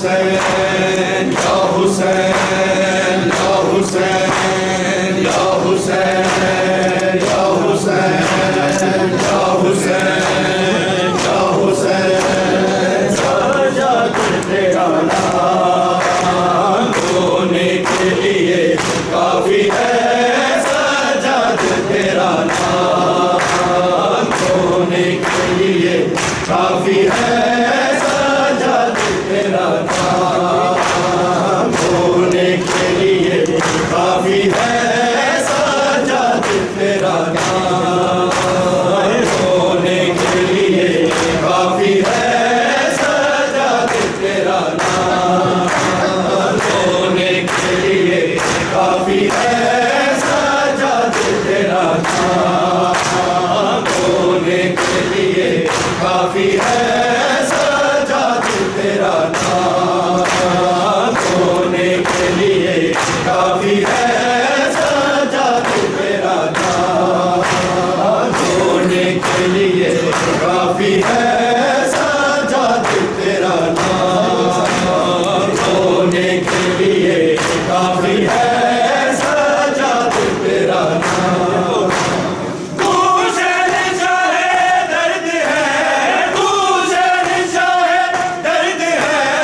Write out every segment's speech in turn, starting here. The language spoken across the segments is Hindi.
हुसैन या हुसैन या हुसैन या हुसैन या हुसैन या हुसैन या हुसैन सजाद तेरा नाम होने के लिए काफी है सजाद तेरा नाम होने के लिए काफी है सजाद तेरा नाम होने के लिए काफी है सजाद तेरा नाम होने के लिए काफी है सजाद तेरा नाम होने के लिए काफी है सजाद तेरा नाम होने के लिए काफी है सजाद तेरा नाम होने के लिए काफी है सजाद तेरा नाम होने के लिए काफी है सजाद तेरा नाम होने के लिए काफी है सजाद तेरा नाम तू शहंशाह दर्द है तू शहंशाह दर्द है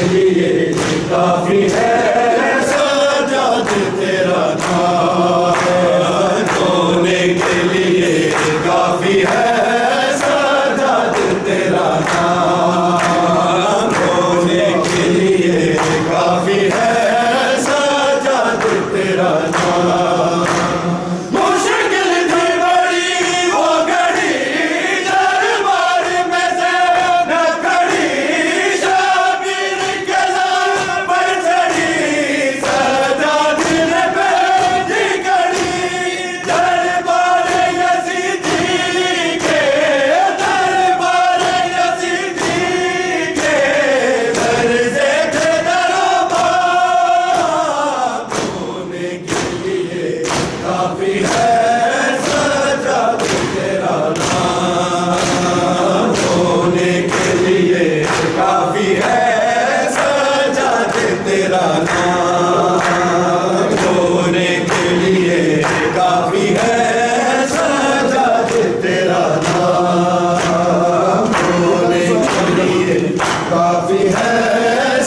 लिए काफी है सजाद तेरा नाम, रोने के लिए काफी है सजाद तेरा नाम, रोने के लिए काफी है सजाद तेरा नाम। मुश्किल थी बड़ी वो घड़ी दरबार में से न खड़ी, शबीर के सर पर चढ़ी सजाद ने भेजी घड़ी, दरबार यजीदी के, दरबार यजीदी के दर से थे दरबार, रोने के लिए काफी है सजाद तेरा नाम, रोने के लिए काफी है सजाद तेरा नाम, रोने के लिए काफी है सजाद तेरा नाम, रोने के लिए काफी है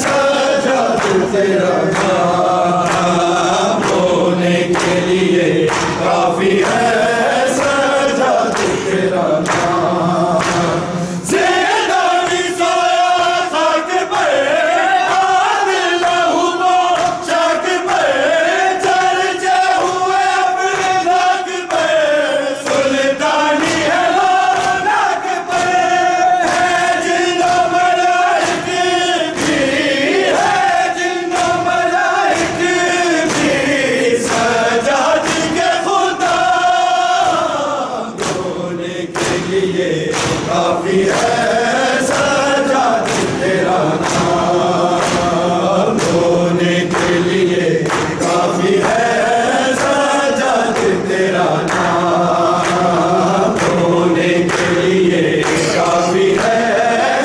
सजाद तेरा नाम, रोने के लिए काफी है सजाद तेरा नाम। ज़िंदगी सोया खाक पे, आदिल लहू शाक पे, चर्चे हुए अपने नाक पे, सुल्तानी है लाख पे, है जिन्नो मलाइक भी, है जिन्नो मलाइक भी, सजाद के खुदा, रोने के लिए काफी है सजाद तेरा नाम, रोने के लिए काफी है सजाद तेरा नाम, रोने के लिए काफी है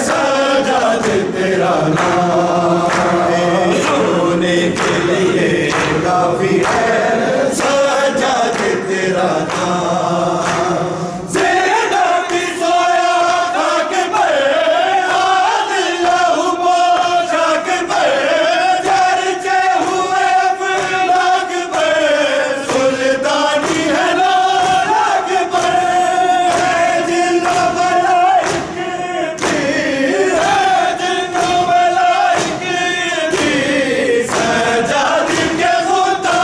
सजाद तेरा नाम, रोने के लिए काफी है सजाद तेरा नाम। ज़िंदगी सोया खाक पे, आदिल लहू शाक पे, चर्चे हुए अपने नाक पे, सुल्तानी है लाख पे, है जिन्नो मलाइक भी, है जिन्नो मलाइक भी, सजाद के खुदा,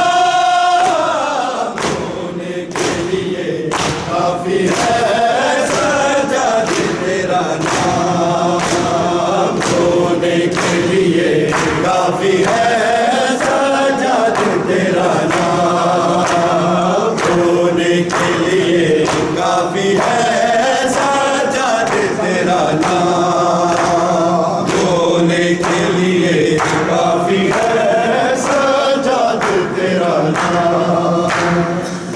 रोने के लिए काफी है सजाद तेरा नाम, रोने के लिए काफी है सजाद तेरा नाम, रोने के लिए काफी है सजाद तेरा नाम, रोने के लिए काफी है सजाद तेरा नाम।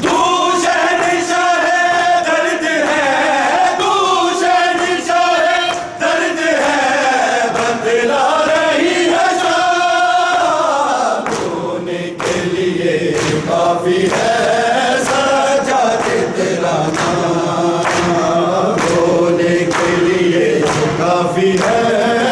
तू शहंशाह है दर्द है, तू शहंशाह है दर्द है, बदला रही है शाम, रोने के लिए काफी है सजाद तेरा नाम, रोने के लिए काफी है